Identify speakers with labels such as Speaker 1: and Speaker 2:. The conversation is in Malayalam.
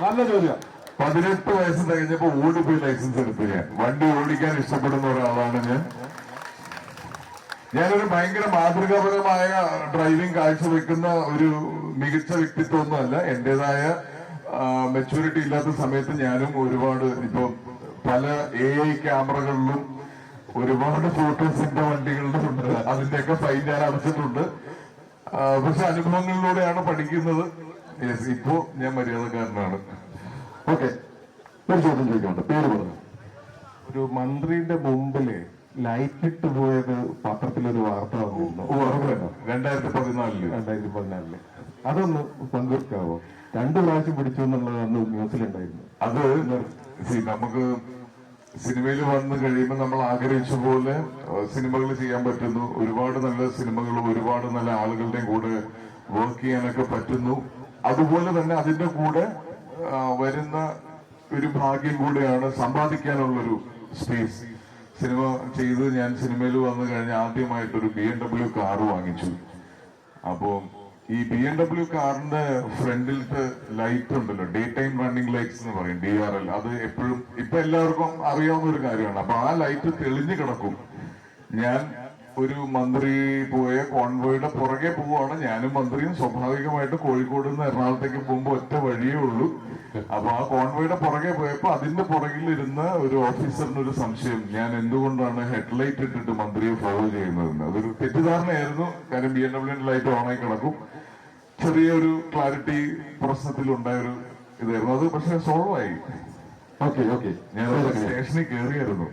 Speaker 1: നല്ല ചോദ്യം.
Speaker 2: 18 വയസ്സ് കഴിഞ്ഞപ്പോ ഓടിപ്പോയി ലൈസൻസ് എടുത്തു. ഞാൻ വണ്ടി ഓടിക്കാൻ ഇഷ്ടപ്പെടുന്ന ഒരാളാണ് ഞാനൊരു ഭയങ്കര മാതൃകാപരമായ ഡ്രൈവിംഗ് കാഴ്ചവെക്കുന്ന ഒരു മികച്ച വ്യക്തിത്വമൊന്നുമല്ല. എന്റേതായ മെച്ചൂരിറ്റി ഇല്ലാത്ത സമയത്ത് ഞാനും ഒരുപാട് ഇപ്പൊ പല AI ക്യാമറകളിലും ഒരുപാട് ഫോട്ടോസിന്റെ വണ്ടികളുടെ ഉണ്ട്. അതിന്റെയൊക്കെ ഫൈൻ ഞാൻ അടച്ചിട്ടുണ്ട്. പക്ഷെ അനുഭവങ്ങളിലൂടെയാണ് പഠിക്കുന്നത്. ഇപ്പോ ഞാൻ മര്യാദക്കാരനാണ്.
Speaker 1: ഓക്കെ, ഒരു ചോദ്യം ചോദിക്കുന്നുണ്ട്. പേര് പറഞ്ഞു. ഒരു മന്ത്രിയുടെ മുമ്പില് ലൈറ്റ് ഇട്ട് പോയത് പത്രത്തിലൊരു വാർത്ത വന്നിരുന്നു.
Speaker 2: 2014
Speaker 1: അതൊന്ന് പങ്കുവെക്കാവോ? 2 പ്രാവശ്യം പിടിച്ചു എന്നുള്ളത് അന്ന് ന്യൂസിലുണ്ടായിരുന്നു.
Speaker 2: അത് നമുക്ക് സിനിമയിൽ വന്നു കഴിയുമ്പോൾ നമ്മൾ ആഗ്രഹിച്ച പോലെ സിനിമകൾ ചെയ്യാൻ പറ്റുന്നു. ഒരുപാട് നല്ല സിനിമകളും ഒരുപാട് നല്ല ആളുകളുടെയും കൂടെ വർക്ക് ചെയ്യാനൊക്കെ പറ്റുന്നു. അതുപോലെ തന്നെ അതിന്റെ കൂടെ വരുന്ന ഒരു ഭാഗ്യം കൂടെയാണ് സമ്പാദിക്കാനുള്ളൊരു സ്പേസ്. സിനിമ ചെയ്ത് ഞാൻ സിനിമയിൽ വന്നു കഴിഞ്ഞ ആദ്യമായിട്ടൊരു BMW കാറ് വാങ്ങിച്ചു. അപ്പോ ഈ BMW കാറിന്റെ ഫ്രണ്ടിലത്തെ ലൈറ്റ് ഉണ്ടല്ലോ, ഡേ ടൈം റണ്ണിംഗ് ലൈറ്റ്സ് എന്ന് പറയും, DRL. അത് എപ്പോഴും ഇപ്പൊ എല്ലാവർക്കും അറിയാവുന്ന ഒരു കാര്യമാണ്. അപ്പൊ ആ ലൈറ്റ് തെളിഞ്ഞു കിടക്കും. ഞാൻ ഒരു മന്ത്രി പോയ കോൺവോയുടെ പുറകെ പോവാണ്. ഞാനും മന്ത്രിയും സ്വാഭാവികമായിട്ട് കോഴിക്കോട് നിന്ന് എറണാകുളത്തേക്ക് പോകുമ്പോൾ ഒറ്റ വഴിയേ ഉള്ളൂ. അപ്പൊ ആ കോൺവോയുടെ പുറകെ പോയപ്പോ അതിന്റെ പുറകിലിരുന്ന ഒരു ഓഫീസറിന് ഒരു സംശയം, ഞാൻ എന്തുകൊണ്ടാണ് ഹെഡ്ലൈറ്റ് ഇട്ടിട്ട് മന്ത്രിയെ ഫോളോ ചെയ്യുന്നതെന്ന്. അതൊരു തെറ്റിദ്ധാരണയായിരുന്നു. കാരണം BMW ലൈറ്റ് ഓണായി കിടക്കും. ചെറിയൊരു ക്ലാരിറ്റി പ്രശ്നത്തിലുണ്ടായൊരു ഇതായിരുന്നു അത്. പക്ഷെ സോൾവ് ആയി.
Speaker 1: ഓക്കെ,
Speaker 2: ഞാൻ സ്റ്റേഷനിൽ കയറിയായിരുന്നു.